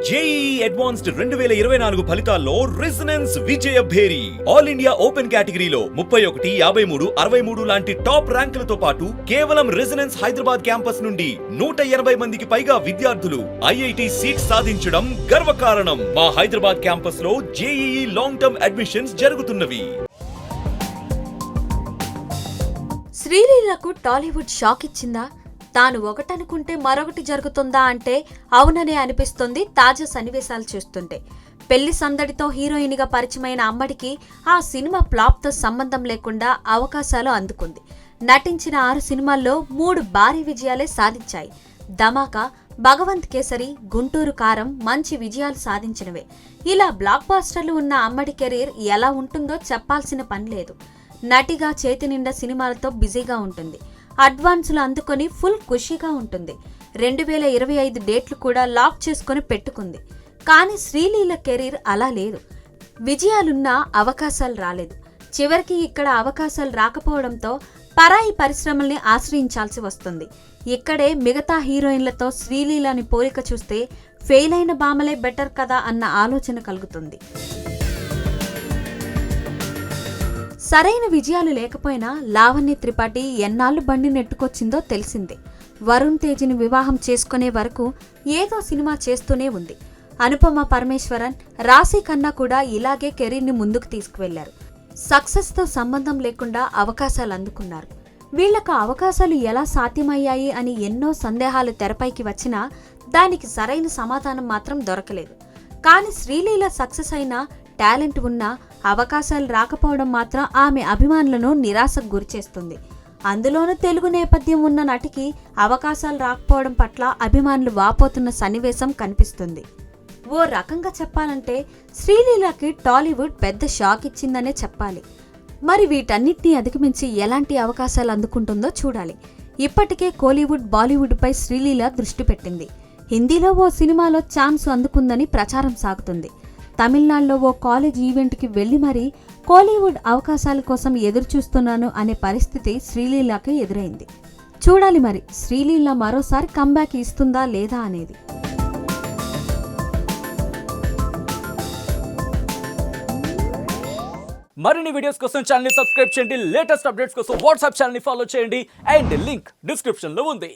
JEE advanced 2024 ఫలితాల్లో resonance విజయ భేరి all India open కేటగిరీలో 31, 53, 63 లాంటి టాప్ ర్యాంకులతో పాటు కేవలం రెజొనెన్స్ హైదరాబాద్ క్యాంపస్ నుండి 180 మందికి పైగా విద్యార్థులు ఐఐటి సీట్ సాధించడం గర్వకారణం. మా హైదరాబాద్ క్యాంపస్ లో జేఈఈ లాంగ్ టర్మ్ అడ్మిషన్స్ జరుగుతున్నవి. శ్రీలీలకు టాలీవుడ్ షాక్ ఇచ్చిందా? తాను ఒకటనుకుంటే మరొకటి జరుగుతుందా అంటే అవుననే అనిపిస్తుంది తాజా సన్నివేశాలు చూస్తుంటే. పెళ్లి సందడితో హీరోయిన్గా పరిచయమైన అమ్మడికి ఆ సినిమా ఫ్లాప్తో సంబంధం లేకుండా అవకాశాలు అందుకుంది. నటించిన 6 సినిమాల్లో 3 భారీ విజయాలే సాధించాయి. ధమాకా, భగవంత్ కేసరి, గుంటూరు కారం మంచి విజయాలు సాధించినవే. ఇలా బ్లాక్ బాస్టర్లు ఉన్న అమ్మడి కెరీర్ ఎలా ఉంటుందో చెప్పాల్సిన పని లేదు. నటిగా చేతి నిండా సినిమాలతో బిజీగా ఉంటుంది. అడ్వాన్సులు అందుకొని ఫుల్ ఖుషీగా ఉంటుంది. 2025 డేట్లు కూడా లాక్ చేసుకుని పెట్టుకుంది. కానీ శ్రీలీల కెరీర్ అలా లేదు. విజయాలున్నా అవకాశాలు రాలేదు. చివరికి ఇక్కడ అవకాశాలు రాకపోవడంతో పరాయి పరిశ్రమల్ని ఆశ్రయించాల్సి వస్తుంది. ఇక్కడే మిగతా హీరోయిన్లతో శ్రీలీలని పోలిక చూస్తే ఫెయిల్ అయిన బామలే బెటర్ కదా అన్న ఆలోచన కలుగుతుంది. సరైన విజయాలు లేకపోయినా లావణ్య త్రిపాఠి ఎన్నాళ్లు బండి నెట్టుకొచ్చిందో తెలిసిందే. వరుణ్ తేజ్ని వివాహం చేసుకునే వరకు ఏదో సినిమా చేస్తూనే ఉంది. అనుపమ పరమేశ్వరన్, రాశి ఖన్నా కూడా ఇలాగే కెరీర్ని ముందుకు తీసుకువెళ్లారు. సక్సెస్తో సంబంధం లేకుండా అవకాశాలు అందుకున్నారు. వీళ్లకు అవకాశాలు ఎలా సాధ్యమయ్యాయి అని ఎన్నో సందేహాలు తెరపైకి వచ్చినా దానికి సరైన సమాధానం మాత్రం దొరకలేదు. కానీ శ్రీలీల సక్సెస్ అయినా, టాలెంట్ ఉన్నా అవకాశాలు రాకపోవడం మాత్రం ఆమె అభిమానులను నిరాశకు గురిచేస్తుంది. అందులోనూ తెలుగు నేపథ్యం ఉన్న నటికి అవకాశాలు రాకపోవడం పట్ల అభిమానులు వాపోతున్న సన్నివేశం కనిపిస్తుంది. ఓ రకంగా చెప్పాలంటే శ్రీలీలకి టాలీవుడ్ పెద్ద షాక్ ఇచ్చిందనే చెప్పాలి. మరి వీటన్నిటినీ అధిగమించి ఎలాంటి అవకాశాలు అందుకుంటుందో చూడాలి. ఇప్పటికే కోలీవుడ్, బాలీవుడ్పై శ్రీలీల దృష్టి పెట్టింది. హిందీలో ఓ సినిమాలో ఛాన్స్ అందుకుందని ప్రచారం సాగుతుంది. తమిళనాడులో ఓ కాలేజ్ ఈవెంట్కి వెళ్లి మరీ కోలీవుడ్ అవకాశాల కోసం ఎదురుచూస్తున్నాను అనే పరిస్థితి శ్రీలీలకి ఎదురైంది. చూడాలి మరి శ్రీలీల మరోసారి కంబ్యాక్ ఇస్తుందా లేదా అనేది. మరిన్ని వీడియోస్ కోసం ఛానల్ ని సబ్స్క్రైబ్ చేయండి. లేటెస్ట్ అప్డేట్స్ కోసం వాట్సాప్ ఛానల్ ని ఫాలో చేయండి. అండ్ లింక్ డిస్క్రిప్షన్ లో ఉంది.